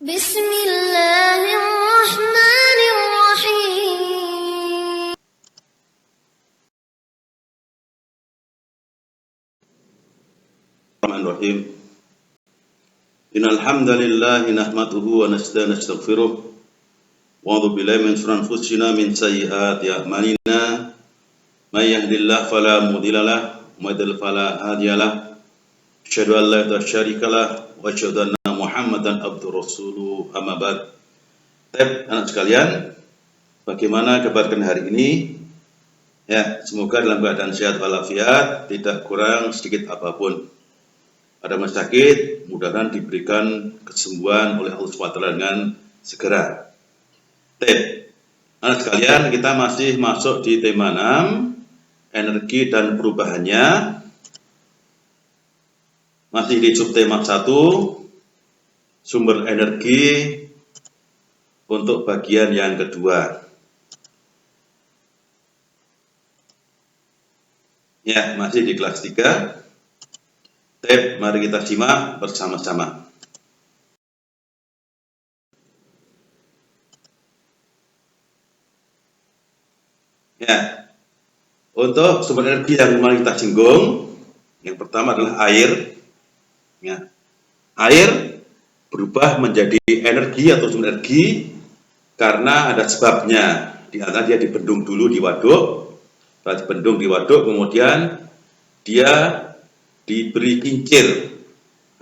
Bismillahirrahmanirrahim. Bismillahirrahmanirrahim. Innal hamdalillah nahmaduhu wa nastaghfiruh wa a'udzu billahi min shururi anfusina min sayyiati a'malina may yahdihillahu fala mudilla lahu wa may yudlil fala hadiya lahu asyhadu an la ilaha illallah wa asyhadu anna muhammadan abduhu rasuluh amma ba'd. Anak sekalian, bagaimana kabar kalian hari ini? Ya, semoga dalam keadaan sehat walafiat, tidak kurang sedikit apapun. Ada yang sakit, mudah-mudahan diberikan kesembuhan oleh Allah SWT dengan segera. Anak sekalian, kita masih masuk di tema 6, energi dan perubahannya. Masih di subtema 1, sumber energi untuk bagian yang kedua. Ya, masih di kelas 3. Mari kita simak bersama-sama. Ya, untuk sumber energi yang mari kita singgung, yang pertama adalah air. Ya, air berubah menjadi energi atau sumber energi karena ada sebabnya. Di antara dia dibendung dulu di waduk, setelah dibendung di waduk, kemudian dia diberi kincir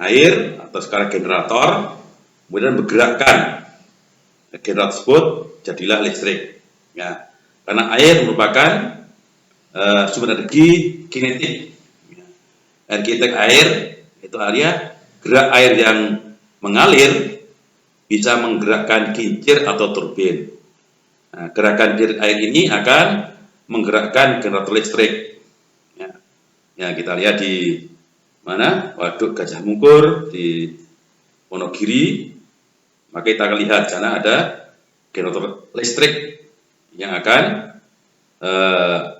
air atau skala generator, kemudian bergerakkan generator tersebut, jadilah listrik. Ya, karena air merupakan sumber energi kinetik. Energi kinetik air itu artinya gerak air yang mengalir bisa menggerakkan kincir atau turbin. Nah, gerakan kincir air ini akan menggerakkan generator listrik. Ya, kita lihat di mana? Waduk Gajah Mungkur di Wonogiri. Maka kita akan lihat sana ada generator listrik yang akan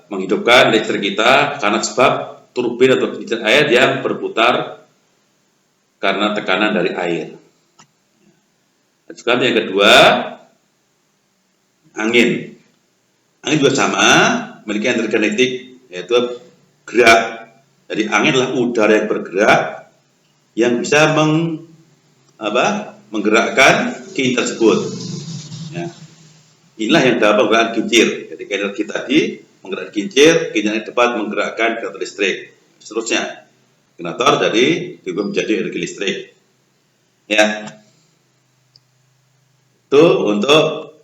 menghidupkan listrik kita karena sebab turbin atau kincir air yang berputar karena tekanan dari air. Dan sekarang yang kedua, angin. Angin juga sama, memiliki energi kinetik, yaitu gerak. Jadi angin adalah udara yang bergerak yang bisa menggerakkan kincir tersebut. Ya. Inilah yang dapat menggerakkan kincir. Jadi energi tadi menggerakkan kincir yang dapat menggerakkan generator listrik. Seterusnya, generator jadi juga menjadi energi listrik. Ya, itu untuk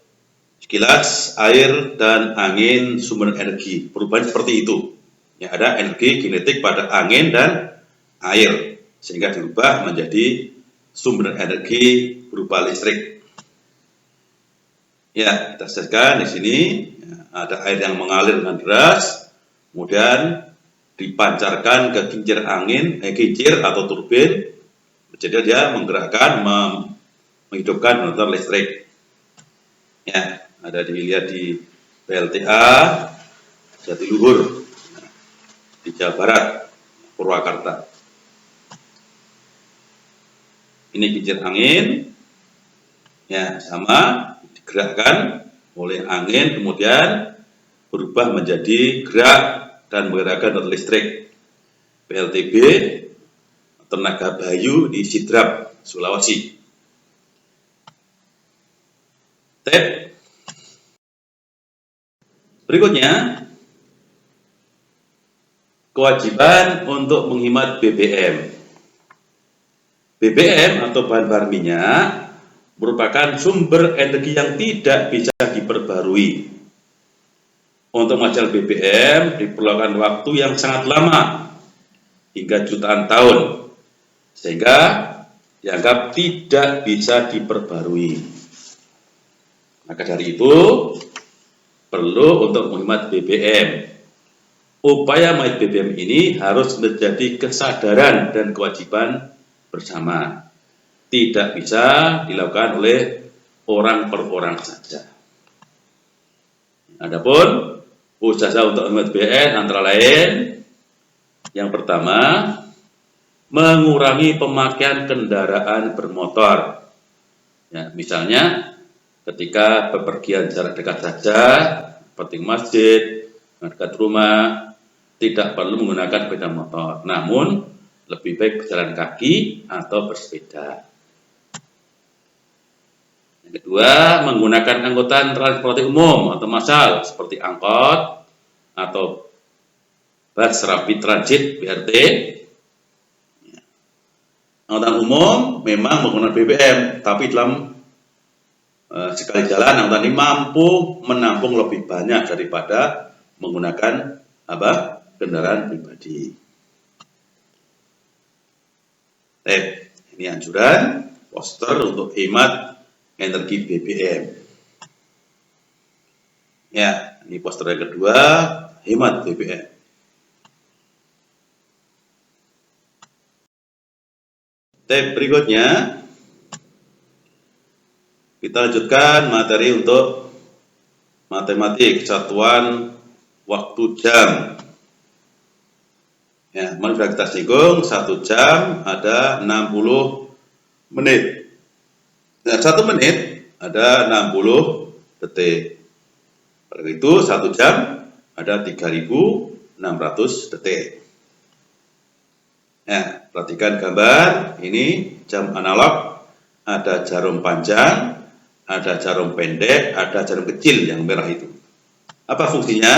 sekilas air dan angin sumber energi. Perubahan seperti itu. Ya, ada energi kinetik pada angin dan air sehingga dirubah menjadi sumber energi berupa listrik. Ya, kita jelaskan di sini ya, ada air yang mengalir dengan deras, kemudian dipancarkan ke kincir angin, kincir atau turbin, jadi dia menggerakkan, menghidupkan generator listrik. Ya, ada dilihat di PLTA Jatiluhur di Jawa Barat, Purwakarta. Ini kincir angin, ya sama digerakkan oleh angin, kemudian berubah menjadi gerak dan menggerakkan generator listrik. PLTB Tenaga Bayu di Sidrap, Sulawesi. Berikutnya, kewajiban untuk menghemat BBM. BBM atau bahan bakar minyak merupakan sumber energi yang tidak bisa diperbarui. Untuk menghasilkan BBM diperlukan waktu yang sangat lama, hingga jutaan tahun, sehingga dianggap tidak bisa diperbarui. Maka dari itu, perlu untuk menghemat BBM. Upaya menghemat BBM ini harus menjadi kesadaran dan kewajiban bersama. Tidak bisa dilakukan oleh orang per orang saja. Adapun usaha untuk menghemat BBM antara lain, yang pertama, mengurangi pemakaian kendaraan bermotor. Ya, misalnya ketika bepergian jarak dekat saja, seperti masjid, dekat rumah, tidak perlu menggunakan sepeda motor. Namun, lebih baik berjalan kaki atau bersepeda. Yang kedua, menggunakan angkutan transportasi umum atau massal seperti angkot atau bus rapid transit (BRT). Angkutan umum memang menggunakan BBM, tapi dalam sekali jalan angkutan ini mampu menampung lebih banyak daripada menggunakan kendaraan pribadi. Ini anjuran poster untuk hemat energi BBM. Ya, ini poster yang kedua, hemat BBM. Berikutnya kita lanjutkan materi untuk matematik satuan waktu jam. Ya, sudah kita singgung 1 jam ada 60 menit. Nah, 1 menit ada 60 detik. Oleh itu 1 jam ada 3.600 detik. Nah, perhatikan gambar, ini jam analog, ada jarum panjang, ada jarum pendek, ada jarum kecil yang merah itu. Apa fungsinya?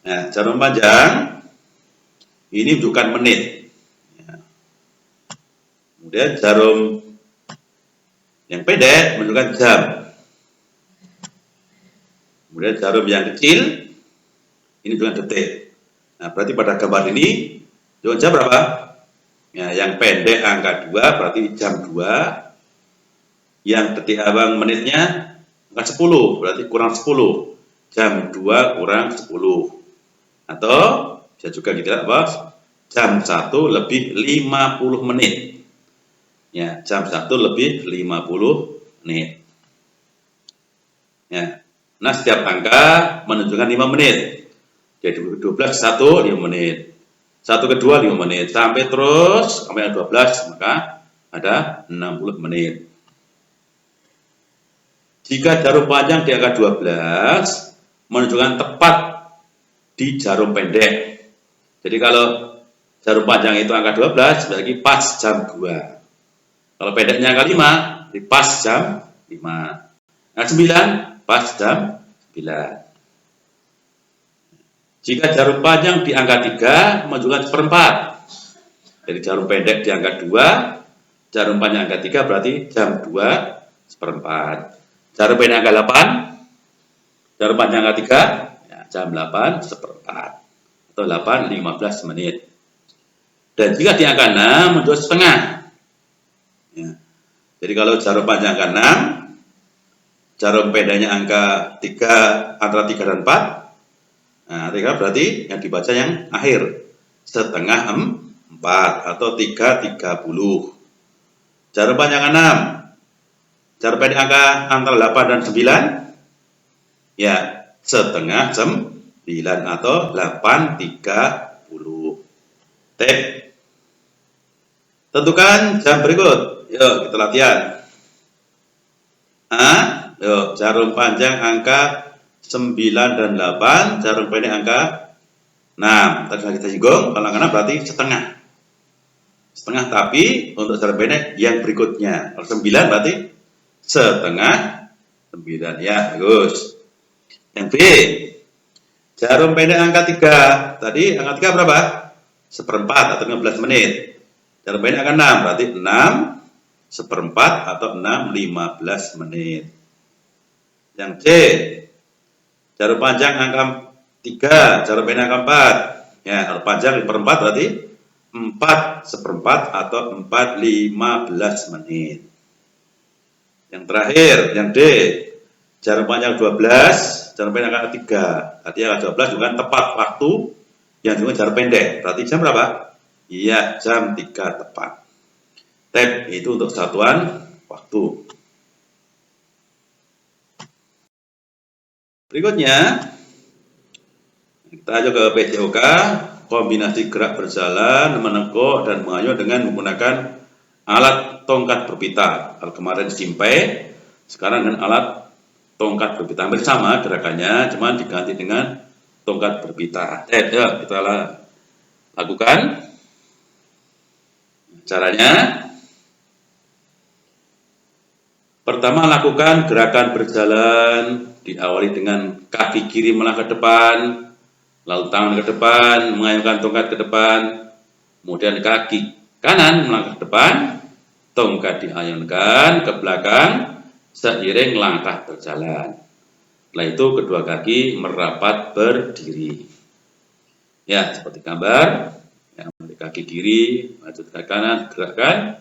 Nah, jarum panjang ini menunjukkan menit. Ya. Kemudian jarum yang pendek menunjukkan jam. Kemudian jarum yang kecil ini menunjukkan detik. Nah, berarti pada gambar ini jam berapa? Ya, yang pendek angka 2 berarti jam 2. Yang detik abang menitnya angka 10 berarti kurang 10. Jam 2 kurang 10. Atau bisa juga kita jam 1 lebih 50 menit. Ya, jam 1 lebih 50 menit. Ya. Nah, setiap angka menunjukkan 5 menit. Jadi 12 1 5 menit. 1 kedua 5 menit sampai terus sampai 12, maka ada 60 menit. Jika jarum panjang di angka 12 menunjukkan tepat di jarum pendek. Jadi kalau jarum panjang itu angka 12 berarti pas jam 2. Kalau pendeknya angka 5 di pas jam 5. Nah, 9 pas jam 9. Jika jarum panjang di angka 3 menunjukkan seperempat. Jadi jarum pendek di angka 2, jarum panjang angka 3 berarti jam 2 seperempat. Jarum pendek angka 8, jarum panjang angka 3, ya, jam 8 seperempat. Atau 8:15 menit. Dan jika di angka 6 menunjukkan setengah. Ya. Jadi kalau jarum panjang angka 6, jarum pendeknya angka 3, antara 3 dan 4, nah, 3 berarti yang dibaca yang akhir, setengah 4 atau 3:30. Jarum panjang 6, jarum pendek angka antara 8 dan 9, ya setengah 9 atau 8:30. Tentukan jam berikut. Yuk kita latihan. Yuk, jarum panjang angka 9 dan 8, jarum pendek angka 6. Tadi kita singgung, kalau angka 6 berarti setengah. Setengah, tapi untuk jarum pendek yang berikutnya. Kalau 9 berarti setengah 9. Ya, bagus. Yang B, jarum pendek angka 3. Tadi angka 3 berapa? Seperempat atau 15 menit. Jarum pendek angka 6 berarti 6 seperempat atau 6:15 menit. Yang C, jarum panjang angka 3, jarum pendek angka 4. Ya, kalau panjang seperempat berarti 4 seperempat atau 4:15 menit. Yang terakhir, yang D, jarum panjang 12, jarum pendek angka 3. Tadi angka 12 juga tepat waktu yang juga jarum pendek. Berarti jam berapa? Iya, jam 3 tepat. Itu untuk satuan waktu. Berikutnya, kita aja ke PJOK, kombinasi gerak berjalan, menekuk, dan mengayuh dengan menggunakan alat tongkat berpita. Kalau kemarin simpai, sekarang dengan alat tongkat berpita. Hampir sama gerakannya, cuma diganti dengan tongkat berpita. Ya, kita lakukan. Caranya, pertama lakukan gerakan berjalan, diawali dengan kaki kiri melangkah ke depan, lalu tangan ke depan, mengayunkan tongkat ke depan, kemudian kaki kanan melangkah ke depan, tongkat diayunkan ke belakang, seiring langkah berjalan. Setelah itu kedua kaki merapat berdiri. Ya, seperti gambar. Ya, kaki kiri, maju ke kanan, gerakkan.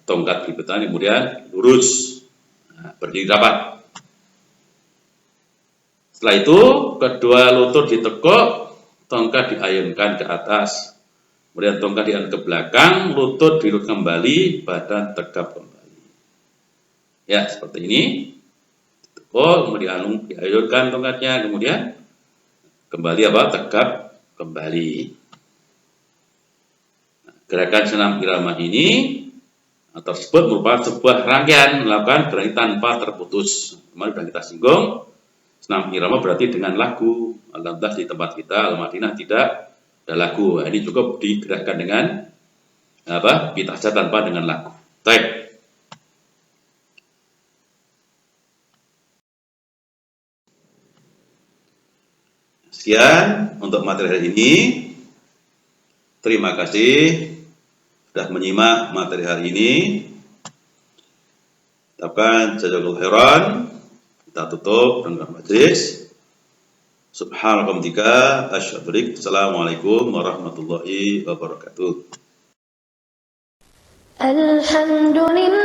Tongkat berpita kemudian lurus, berdiri rapat. Setelah itu kedua lutut ditekuk, tongkat diayunkan ke atas, kemudian tongkat diayunkan ke belakang, lutut dilurus kembali, badan tegap kembali. Ya, seperti ini. Ditekuk, kemudian diayunkan tongkatnya, kemudian kembali tegap kembali. Gerakan senam irama ini tersebut merupakan sebuah rangkaian melakukan gerakan tanpa terputus. Kemarin sudah kita singgung, senam irama berarti dengan lagu. Alhamdulillah di tempat kita Al-Madinah tidak ada lagu. Ini cukup digerakkan dengan pita saja tanpa dengan lagu. Baik. Sekian untuk materi hari ini. Terima kasih sudah menyimak materi hari ini. Ucapkan jazakallahu khairan. Kita tutup dengan majlis. Subhanallah. Assalamualaikum warahmatullahi wabarakatuh. Alhamdulillah.